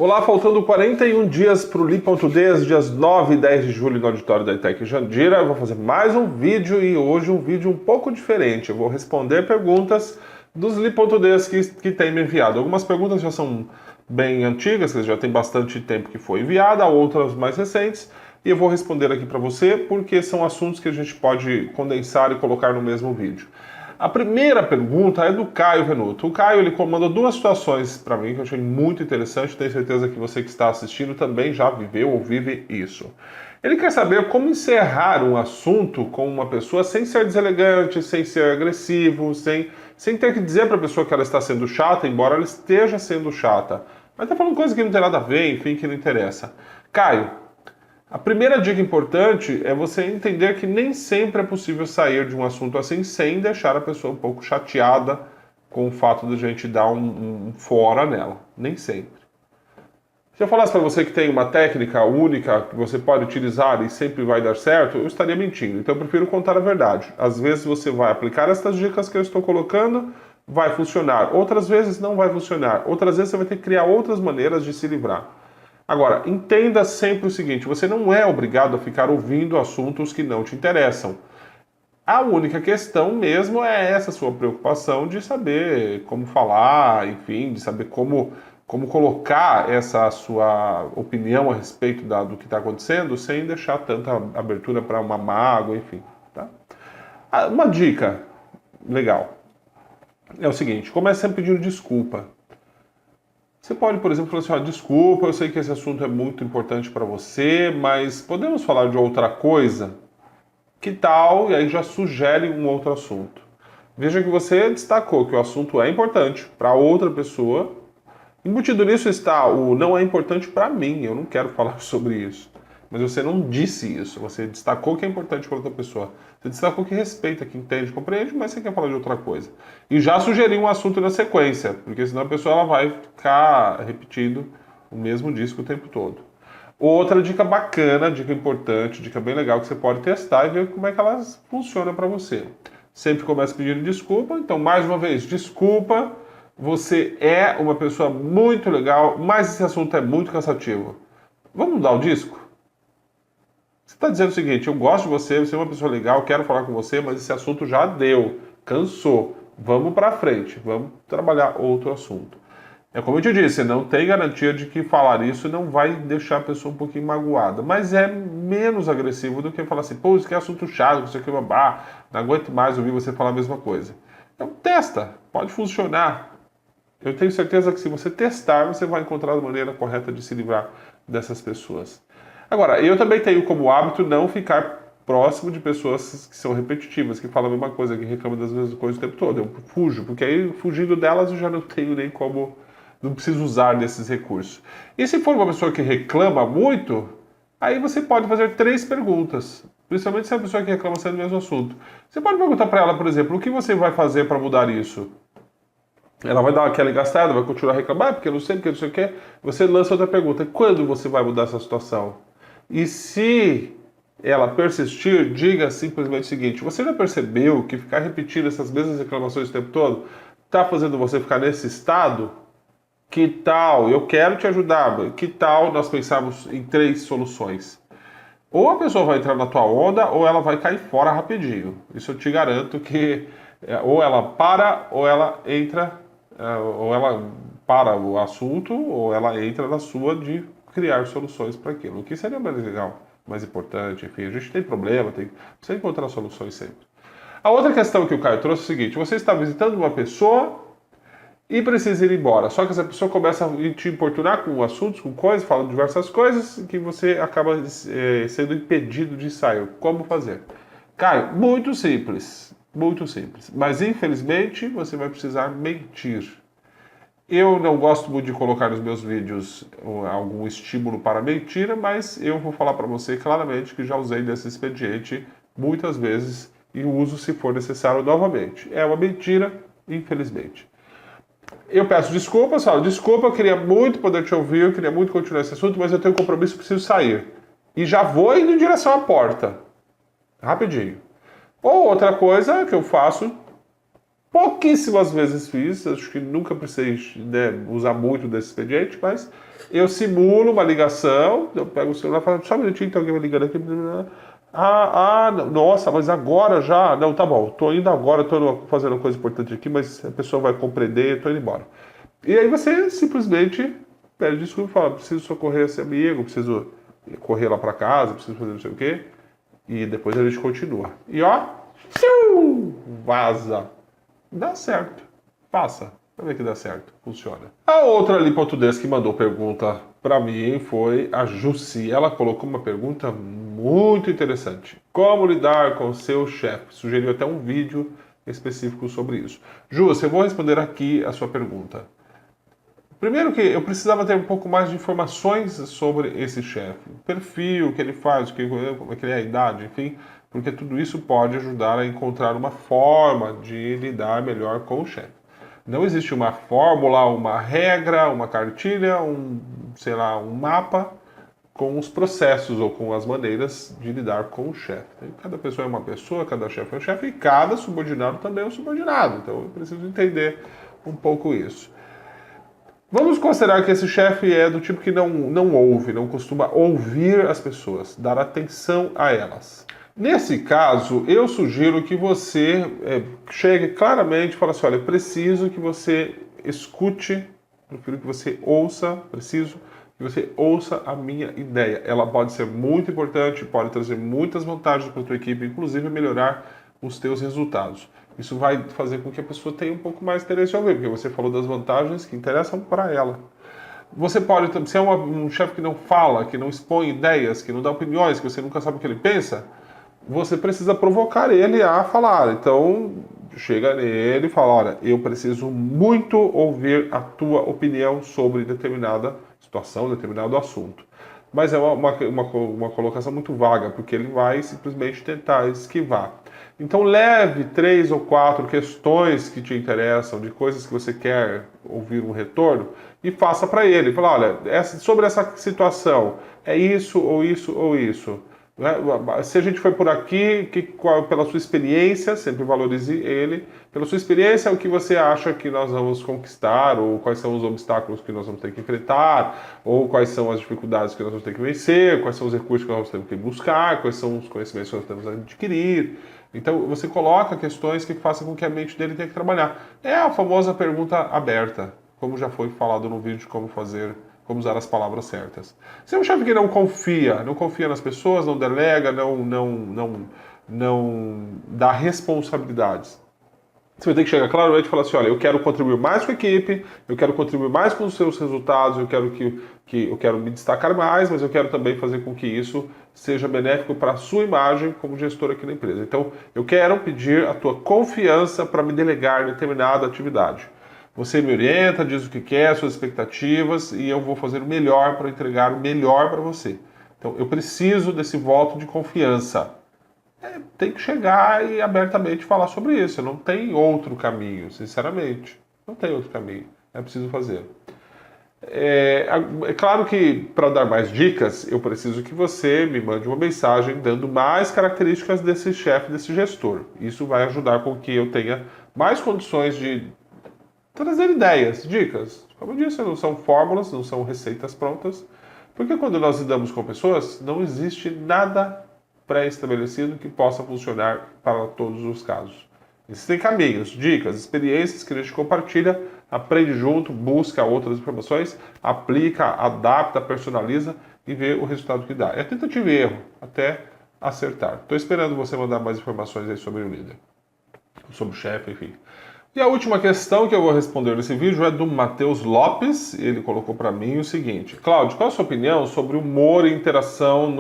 Olá, faltando 41 dias para o Li.Ds, dias 9 e 10 de julho no auditório da ETEC Jandira. Eu vou fazer mais um vídeo e hoje um vídeo um pouco diferente. Eu vou responder perguntas dos Li.Ds que têm me enviado. Algumas perguntas já são bem antigas, que já tem bastante tempo que foi enviada, outras mais recentes. E eu vou responder aqui para você porque são assuntos que a gente pode condensar e colocar no mesmo vídeo. A primeira pergunta é do Caio Venuto. O Caio ele mandou duas situações para mim que eu achei muito interessante. Tenho certeza que você que está assistindo também já viveu ou vive isso. Ele quer saber como encerrar um assunto com uma pessoa sem ser deselegante, sem ser agressivo, sem ter que dizer para a pessoa que ela está sendo chata, embora ela esteja sendo chata. Mas está falando coisa que não tem nada a ver, enfim, que não interessa. Caio, a primeira dica importante é você entender que nem sempre é possível sair de um assunto assim sem deixar a pessoa um pouco chateada com o fato de a gente dar um fora nela. Nem sempre. Se eu falasse para você que tem uma técnica única que você pode utilizar e sempre vai dar certo, eu estaria mentindo. Então eu prefiro contar a verdade. Às vezes você vai aplicar essas dicas que eu estou colocando, vai funcionar. Outras vezes não vai funcionar. Outras vezes você vai ter que criar outras maneiras de se livrar. Agora, entenda sempre o seguinte, você não é obrigado a ficar ouvindo assuntos que não te interessam. A única questão mesmo é essa sua preocupação de saber como falar, enfim, de saber como colocar essa sua opinião a respeito do que está acontecendo sem deixar tanta abertura para uma mágoa, enfim. Tá? Uma dica legal é o seguinte, comece sempre pedindo desculpa. Você pode, por exemplo, falar assim, desculpa, eu sei que esse assunto é muito importante para você, mas podemos falar de outra coisa? Que tal? E aí já sugere um outro assunto. Veja que você destacou que o assunto é importante para outra pessoa. Embutido nisso está o não é importante para mim, eu não quero falar sobre isso. Mas você não disse isso, você destacou que é importante para outra pessoa. Você destacou que respeita, que entende, compreende, mas você quer falar de outra coisa. E já sugeriu um assunto na sequência, porque senão a pessoa ela vai ficar repetindo o mesmo disco o tempo todo. Outra dica bacana, dica importante, dica bem legal que você pode testar e ver como é que elas funcionam para você. Sempre começa pedindo desculpa, então mais uma vez, desculpa, você é uma pessoa muito legal, mas esse assunto é muito cansativo. Vamos mudar o disco? Você está dizendo o seguinte, eu gosto de você é uma pessoa legal, quero falar com você, mas esse assunto já deu, cansou. Vamos para frente, vamos trabalhar outro assunto. É como eu te disse, não tem garantia de que falar isso não vai deixar a pessoa um pouquinho magoada, mas é menos agressivo do que falar assim, pô, isso aqui é assunto chato, isso aqui é babá, não aguento mais ouvir você falar a mesma coisa. Então testa, pode funcionar. Eu tenho certeza que se você testar, você vai encontrar a maneira correta de se livrar dessas pessoas. Agora, eu também tenho como hábito não ficar próximo de pessoas que são repetitivas, que falam a mesma coisa, que reclamam das mesmas coisas o tempo todo. Eu fujo, porque aí fugindo delas eu já não tenho nem como, não preciso usar desses recursos. E se for uma pessoa que reclama muito, aí você pode fazer 3 perguntas. Principalmente se é uma pessoa que reclama sempre do mesmo assunto. Você pode perguntar para ela, por exemplo, o que você vai fazer para mudar isso? Ela vai dar aquela engastada, vai continuar a reclamar, porque eu não sei, porque não sei o quê. Você lança outra pergunta, quando você vai mudar essa situação? E se ela persistir, diga simplesmente o seguinte, você já percebeu que ficar repetindo essas mesmas reclamações o tempo todo está fazendo você ficar nesse estado? Que tal, eu quero te ajudar, que tal nós pensarmos em 3 soluções? Ou a pessoa vai entrar na tua onda, ou ela vai cair fora rapidinho. Isso eu te garanto que ou ela para, ou ela entra, ou ela para o assunto, ou ela entra na sua de criar soluções para aquilo. O que seria mais legal, mais importante, enfim, a gente tem problema, precisa encontrar soluções sempre. A outra questão que o Caio trouxe é o seguinte, você está visitando uma pessoa e precisa ir embora, só que essa pessoa começa a te importunar com assuntos, com coisas, falando diversas coisas, que você acaba sendo impedido de sair. Como fazer? Caio, muito simples, mas infelizmente você vai precisar mentir. Eu não gosto muito de colocar nos meus vídeos algum estímulo para mentira, mas eu vou falar para você claramente que já usei desse expediente muitas vezes e uso se for necessário novamente. É uma mentira, infelizmente. Eu peço desculpas, falo, desculpa, eu queria muito poder te ouvir, eu queria muito continuar esse assunto, mas eu tenho um compromisso, preciso sair. E já vou indo em direção à porta. Rapidinho. Ou outra coisa que eu faço Pouquíssimas vezes fiz, acho que nunca precisei, né, usar muito desse expediente, mas eu simulo uma ligação, eu pego o celular e falo, só um minutinho, tem alguém me ligando aqui. Nossa, mas agora já? Não, tá bom, tô indo agora, tô fazendo uma coisa importante aqui, mas a pessoa vai compreender, tô indo embora. E aí você simplesmente pede desculpa e fala, preciso socorrer esse amigo, preciso correr lá para casa, preciso fazer não sei o quê. E depois a gente continua. E ó, vaza. Dá certo. Passa. Vai ver que dá certo. Funciona. A outra ali portuguesa que mandou pergunta para mim foi a Jussi. Ela colocou uma pergunta muito interessante. Como lidar com o seu chefe? Sugeriu até um vídeo específico sobre isso. Jussi, eu vou responder aqui a sua pergunta. Primeiro que eu precisava ter um pouco mais de informações sobre esse chefe. O perfil, o que ele faz, como é que ele é, a idade, enfim, porque tudo isso pode ajudar a encontrar uma forma de lidar melhor com o chefe. Não existe uma fórmula, uma regra, uma cartilha, sei lá, um mapa com os processos ou com as maneiras de lidar com o chefe. Cada pessoa é uma pessoa, cada chefe é um chefe e cada subordinado também é um subordinado. Então eu preciso entender um pouco isso. Vamos considerar que esse chefe é do tipo que não ouve, não costuma ouvir as pessoas, dar atenção a elas. Nesse caso, eu sugiro que você chegue claramente e fale assim, olha, preciso que você escute, prefiro que você ouça, preciso que você ouça a minha ideia. Ela pode ser muito importante, pode trazer muitas vantagens para a tua equipe, inclusive melhorar os teus resultados. Isso vai fazer com que a pessoa tenha um pouco mais de interesse em ouvir, porque você falou das vantagens que interessam para ela. Você pode, se é um chefe que não fala, que não expõe ideias, que não dá opiniões, que você nunca sabe o que ele pensa, você precisa provocar ele a falar. Então, chega nele e fala, olha, eu preciso muito ouvir a tua opinião sobre determinada situação, determinado assunto. Mas é uma colocação muito vaga, porque ele vai simplesmente tentar esquivar. Então leve 3 ou 4 questões que te interessam, de coisas que você quer ouvir um retorno, e faça para ele. Fala, olha, sobre essa situação, é isso ou isso ou isso. Se a gente foi por aqui, pela sua experiência, sempre valorize ele, pela sua experiência, o que você acha que nós vamos conquistar, ou quais são os obstáculos que nós vamos ter que enfrentar, ou quais são as dificuldades que nós vamos ter que vencer, quais são os recursos que nós vamos ter que buscar, quais são os conhecimentos que nós temos a adquirir. Então você coloca questões que façam com que a mente dele tenha que trabalhar. É a famosa pergunta aberta, como já foi falado no vídeo de como usar as palavras certas. Se é um chefe que não confia nas pessoas, não delega, não dá responsabilidades. Você vai ter que chegar claramente e falar assim, olha, eu quero contribuir mais com a equipe, eu quero contribuir mais com os seus resultados, eu quero me destacar mais, mas eu quero também fazer com que isso seja benéfico para a sua imagem como gestor aqui na empresa. Então, eu quero pedir a tua confiança para me delegar determinada atividade. Você me orienta, diz o que quer, suas expectativas, e eu vou fazer o melhor para entregar o melhor para você. Então, eu preciso desse voto de confiança. Tem que chegar e abertamente falar sobre isso. Não tem outro caminho, sinceramente. Não tem outro caminho. É preciso fazer. É claro que, para dar mais dicas, eu preciso que você me mande uma mensagem dando mais características desse chefe, desse gestor. Isso vai ajudar com que eu tenha mais condições de trazer ideias, dicas. Como eu disse, não são fórmulas, não são receitas prontas, porque quando nós lidamos com pessoas, não existe nada pré-estabelecido que possa funcionar para todos os casos. Existem caminhos, dicas, experiências que a gente compartilha, aprende junto, busca outras informações, aplica, adapta, personaliza e vê o resultado que dá. É tentativa e erro, até acertar. Estou esperando você mandar mais informações aí sobre o líder, sobre o chefe, enfim. E a última questão que eu vou responder nesse vídeo é do Matheus Lopes. Ele colocou para mim o seguinte: Cláudio, qual a sua opinião sobre humor e interação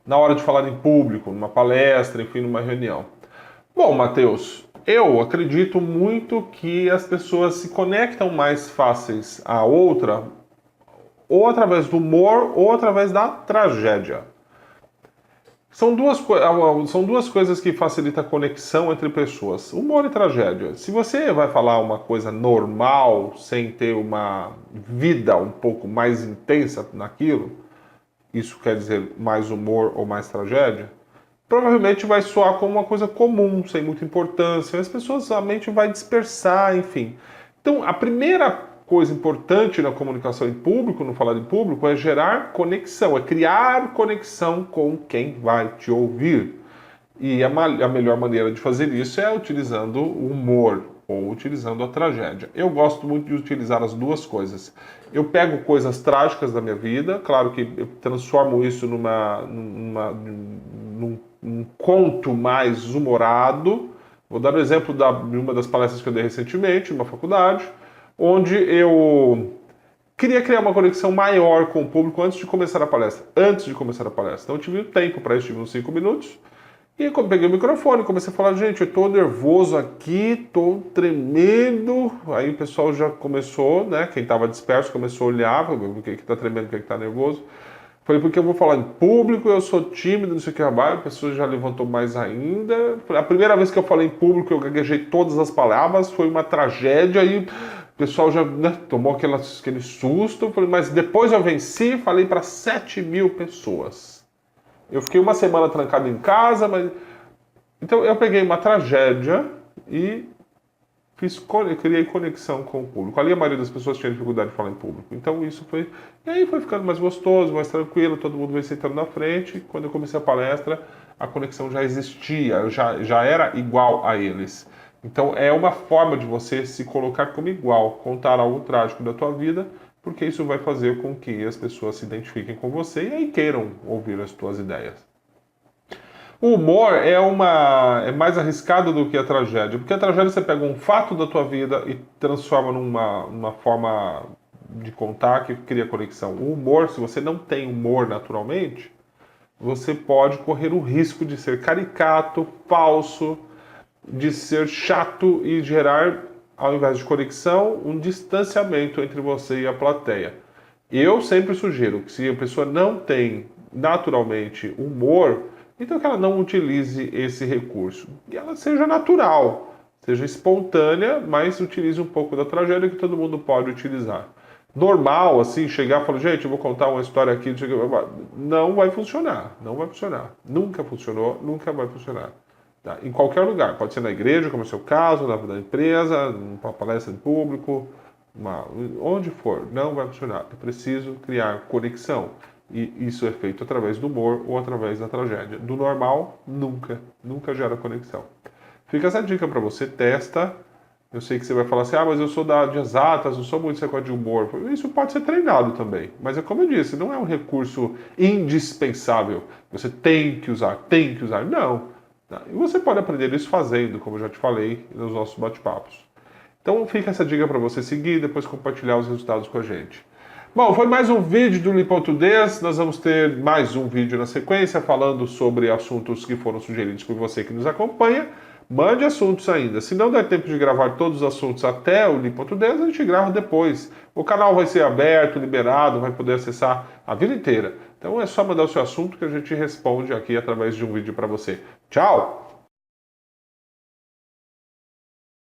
na hora de falar em público, numa palestra, enfim, numa reunião? Bom, Matheus, eu acredito muito que as pessoas se conectam mais fáceis à outra ou através do humor ou através da tragédia. São duas coisas que facilitam a conexão entre pessoas. Humor e tragédia. Se você vai falar uma coisa normal, sem ter uma vida um pouco mais intensa naquilo, isso quer dizer mais humor ou mais tragédia, provavelmente vai soar como uma coisa comum, sem muita importância. As pessoas, a mente vai dispersar, enfim. Então, a primeira coisa importante na comunicação em público, no falar em público, é gerar conexão, é criar conexão com quem vai te ouvir. E a melhor maneira de fazer isso é utilizando o humor ou utilizando a tragédia. Eu gosto muito de utilizar as duas coisas. Eu pego coisas trágicas da minha vida, claro que eu transformo isso num conto mais humorado. Vou dar o exemplo de uma das palestras que eu dei recentemente, numa faculdade, onde eu queria criar uma conexão maior com o público antes de começar a palestra. Então eu tive tempo para isso, tive uns 5 minutos. E quando peguei o microfone, comecei a falar, gente, eu tô nervoso aqui, tô tremendo. Aí o pessoal já começou, né? Quem tava disperso começou a olhar, o que tá tremendo, o que tá nervoso. Falei, porque eu vou falar em público, eu sou tímido, não sei o que, a pessoa já levantou mais ainda. A primeira vez que eu falei em público, eu gaguejei todas as palavras, foi uma tragédia, aí o pessoal já, né, tomou aquele susto. Falei, mas depois eu venci, falei para 7.000 pessoas. Eu fiquei uma semana trancado em casa, mas... Então eu peguei uma tragédia e criei conexão com o público. Ali a maioria das pessoas tinha dificuldade de falar em público. Então isso foi... E aí foi ficando mais gostoso, mais tranquilo, todo mundo veio sentando na frente. Quando eu comecei a palestra, a conexão já existia, já era igual a eles. Então é uma forma de você se colocar como igual, contar algo trágico da tua vida, porque isso vai fazer com que as pessoas se identifiquem com você e aí queiram ouvir as tuas ideias. O humor é mais arriscado do que a tragédia, porque a tragédia você pega um fato da tua vida e transforma numa forma de contar que cria conexão. O humor, se você não tem humor naturalmente, você pode correr o risco de ser caricato, falso, de ser chato e gerar, ao invés de conexão, um distanciamento entre você e a plateia. Eu sempre sugiro que se a pessoa não tem naturalmente humor, então que ela não utilize esse recurso. Que ela seja natural, seja espontânea, mas utilize um pouco da tragédia que todo mundo pode utilizar. Normal, assim, chegar e falar, gente, eu vou contar uma história aqui, não vai funcionar, não vai funcionar. Nunca funcionou, nunca vai funcionar. Tá? Em qualquer lugar, pode ser na igreja, como é o seu caso, na empresa, numa palestra em público, onde for, não vai funcionar. É preciso criar conexão. E isso é feito através do humor ou através da tragédia. Do normal, nunca gera conexão. Fica essa dica para você, testa. Eu sei que você vai falar assim, mas eu sou de exatas, não sou muito esse negócio de humor. Isso pode ser treinado também. Mas é como eu disse, não é um recurso indispensável. Você tem que usar. Não. E você pode aprender isso fazendo, como eu já te falei nos nossos bate-papos. Então fica essa dica para você seguir e depois compartilhar os resultados com a gente. Bom, foi mais um vídeo do Lipoutudez. Nós vamos ter mais um vídeo na sequência falando sobre assuntos que foram sugeridos por você que nos acompanha. Mande assuntos ainda. Se não der tempo de gravar todos os assuntos até o Lipoutudez, a gente grava depois. O canal vai ser aberto, liberado, vai poder acessar a vida inteira. Então é só mandar o seu assunto que a gente responde aqui através de um vídeo para você. Tchau!